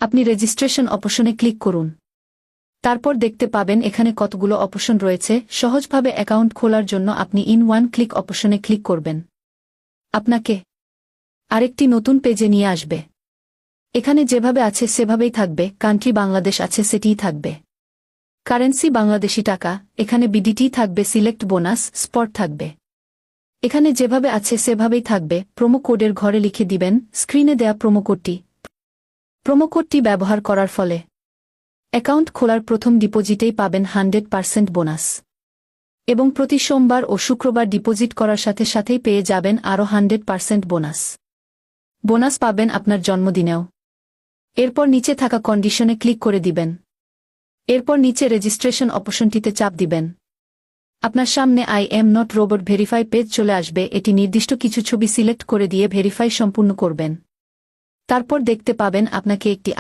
আপনি রেজিস্ট্রেশন অপশনে ক্লিক করুন। তারপর দেখতে পাবেন এখানে কতগুলো অপশন রয়েছে। সহজভাবে অ্যাকাউন্ট খোলার জন্য আপনি ইন ওয়ান ক্লিক অপশনে ক্লিক করবেন। আপনাকে আরেকটি নতুন পেজে নিয়ে আসবে। এখানে যেভাবে আছে সেভাবেই থাকবে, কান্ট্রি বাংলাদেশ আছে সেটিই থাকবে। কারেন্সি বাংলাদেশি টাকা, এখানে বিডিটি থাকবে, সিলেক্ট বোনাস, স্পট থাকবে। এখানে যেভাবে আছে সেভাবেই থাকবে। প্রোমো কোডের ঘরে লিখে দিবেন স্ক্রিনে দেয়া প্রোমো কোডটি ব্যবহার করার ফলে অ্যাকাউন্ট খোলার প্রথম ডিপোজিটেই পাবেন 100% বোনাস এবং প্রতি সোমবার ও শুক্রবার ডিপোজিট করার সাথে সাথেই পেয়ে যাবেন আরও 100% বোনাস পাবেন আপনার জন্মদিনেও। এরপর নিচে থাকা কন্ডিশনে ক্লিক করে দিবেন। এরপর নিচে রেজিস্ট্রেশন অপশনটিতে চাপ দিবেন। আপনার সামনে I am not robot verify page চলে আসবে। এটি নির্দিষ্ট কিছু ছবি সিলেক্ট করে দিয়ে ভেরিফাই সম্পূর্ণ করবেন। তারপর দেখতে পাবেন আপনাকে একটি